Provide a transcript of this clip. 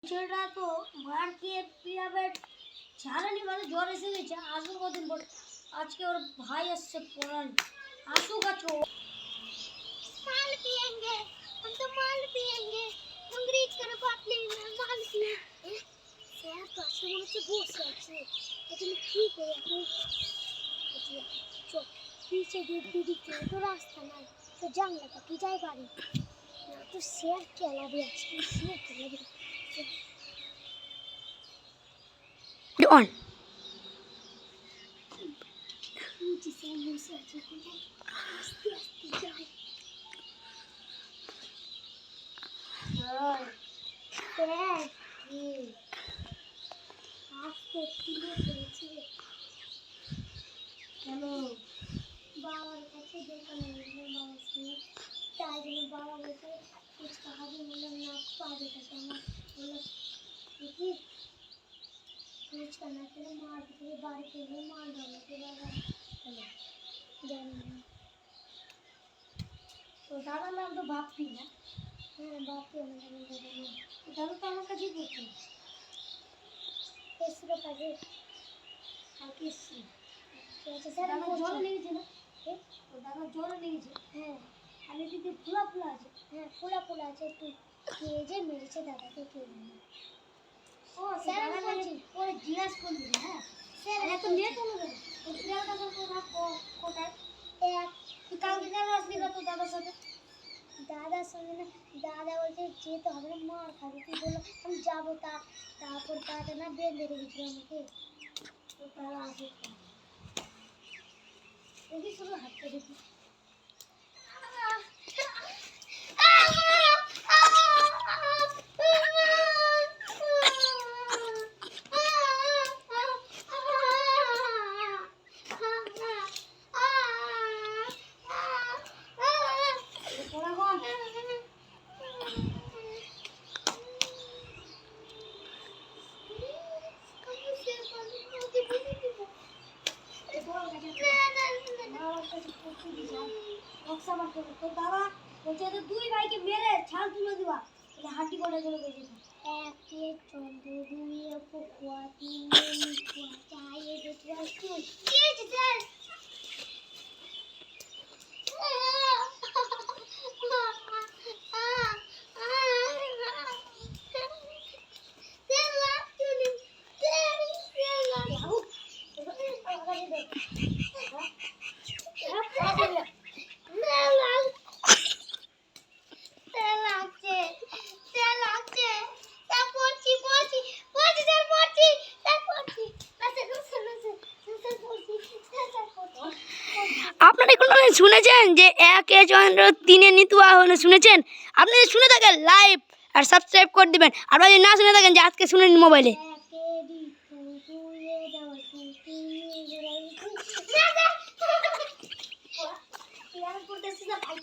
ছেলেটা তো মার খেয়ে পিরামিড ছাড়েনি, মানে জ্বর এসে গেছে। আসবো কদিন পর, আজকে ওর ভাই আসছে পড়ান, আসুক আজকে। माल पिएंगे हम तो माल पिएंगे अंग्रेज का बात नहीं ना माल पिए यार तो अच्छा बोलो तो बहुत अच्छे लेकिन ठीक है यार तो पीछे दीदी के तो रास्ता ना तो जंग लगा कि जाए बारी ना तो शेर के अलावा अच्छी शेर के अलावा on नीचे से मुझसे अच्छे को आस्ते आस्ते जाए হ্যালো, বাবার কাছে দোকানে বাবা শুনে তাই জন্য বাবা বলছে ফুচকা খাবি, বললাম না পাবে কাছে আমার বললো কি ফুচকা না খেলে মার থেকে বাড়িতে গিয়ে মার বাবাকে বাবা হলো জানি না তো দাদার নাম তো ভাববি না। হ্যাঁ বাপি আমাকে বলতে না দাদা তো আমার কাছেই করতো। এসে কাজে আর কি এসছি, স্যার দাদা জ্বরে লেগেছে না? ও দাদা জ্বরে লেগেছে, হ্যাঁ আর এদিকে ফুলা ফুলা আছে। হ্যাঁ ফোলা ফোলা আছে একটু কে যে মেরেছে দাদাকে কে জানে ও স্যার, স্যার, আমি বলছি। ওরে জিজ্ঞাসা করবি না। হ্যাঁ স্যার আর এত নেট হলো কেন? ও প্রিয়াটা কোথায়? এক তুই কালকে কেন আসলি না তোর দাদার সাথে? দাদার সঙ্গে না দাদা বলছে যেতে হবে না মার খাবে তুই বললো আমি যাবো তারপর দাদা না বেঁধে রেখেছিল আমাকে তো তারা আসে, দেখি শুধু হাঁটতে দেখি। তোর দাদা বলছে তো দুই ভাইকে মেরে ছাল তুলে দিবা, হাড্ডি কটা চলে গেছে। একে চন্দ্র দুই পোকুয়া তিন মিঠুয়া চায়ে বেটুয়া তুই কি হয়েছে স্যার আপনারা কোনো শুনেছেন যে 1 চন্দ্র 3 নিতু আহনে শুনেছেন? আপনি যদি শুনে থাকেন লাইভ আর সাবস্ক্রাইব করে দিবেন, আর যদি না শুনে থাকেন যে আজকে শুনে নিন মোবাইলে। করতেছিস না ভাই।